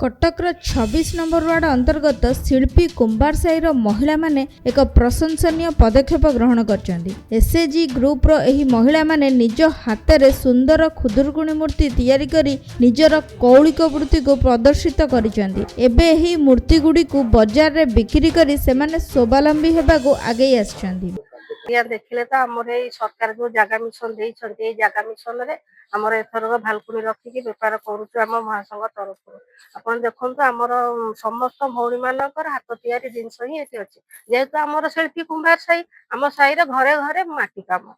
कटकर 26 number ward अंतर्गत शिल्पी कुंभार साईर महिला माने एक प्रशंसनीय पदक्षेप ग्रहण करछन्ती। एसएजी ग्रुप रो एही महिला माने निज हाथ रे सुंदर खुदुरकुणी मूर्ति तैयारी करी निजर कौलिक वृत्ति को प्रदर्शित करिसन्ती। एबे एही मूर्ति गुडी को बाजार रे बिक्री करी सेमाने स्वावलंबी हेबा को आगे आछन्ती। या देखिले तो हमर ए सरकार जो जागा मिशन देई छन्ती ए जागा मिशन रे हमर एथरक भालकुनी रखिकी बेपार करूछु हम महासंघ तरफ। अपन देखंतु हमर समस्त भौणी मानकर हाथ तैयारी जिंस ही एति अछि। जेहेतु हमर शिल्पी कुंभार साई हम साई रे घरे घरे माटी काम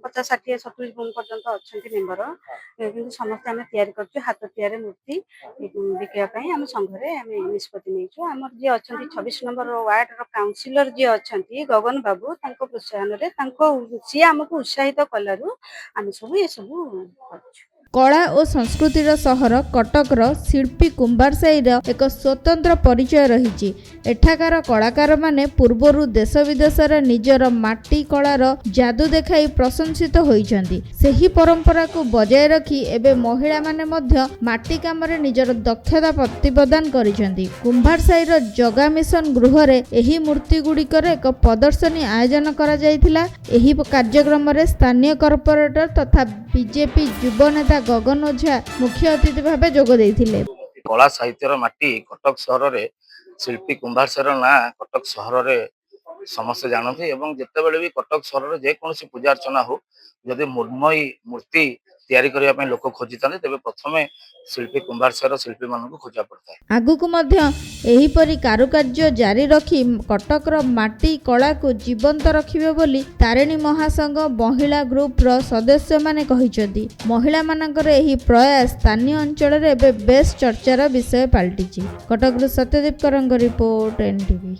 50 60 70 गुण पर्यंत अछंती मेंबर किंतु समस्त हम तैयारी करछु हाथ तैयारी मूर्ति बिकिया पई हम संघ रे हम निष्पत्ति नेछु। हमर जे अछंती 26 नंबर वार्ड रो काउंसिलर जे अछंती गगन बाबू तांको प्रोत्साहन रे तांको सी हमको उत्साहित कलारु हम सब ये सब करछु। कला और संस्कृतिर सहर कटकर शिल्पी कुंभार साईर एक स्वतंत्र परिचय रही। एठाकार कलाकार माने पूर्वरु देश विदेश रे निजर माटी कलार जादू देखाई प्रशंसित होइछन्ती। सेही परंपरा को बजाय रखी एबे महिला माने मध्य माटी काम रे निजर दक्षता प्रतिपादन करिसन्ती। कुंभार साईर जगा मिशन गृह रे एही मूर्ति गुडिकर एक प्रदर्शनी आयोजन करा जायथिला। एही कार्यक्रम रे स्थानीय कॉर्पोरेटर तथा बीजेपी युवा नेता गगन ओझा मुख्य अतिथि भाव जोग देथिले। कला साहित्यर माटी कटक सहर रे शिल्पी कुंभार साईर ना कटक सहर रे समस्त जानती एवं जितेबाला भी कटक सहर जे कौन पूजा अर्चना हो जदि मृण्मयी मूर्ति तैयारी करने पे लोक खोजी था तेज प्रथम शिल्पी कुंभार साईर शिल्पी मान खोजा पड़ता है। आगुक मध्य एहीपरि कारुकार्य जारी रखी कटकर माटी कला को जीवंत रखिबे बोली तारिणी महासंघ महिला ग्रुप रो सदस्य माने कहिसथि। महिला मानकर एही प्रयास स्थानीय अंचल रे एबे बेस चर्चार विषय पलटिछि। कटकରୁ सत्यदीप करंग रिपोर्ट एनटीवी।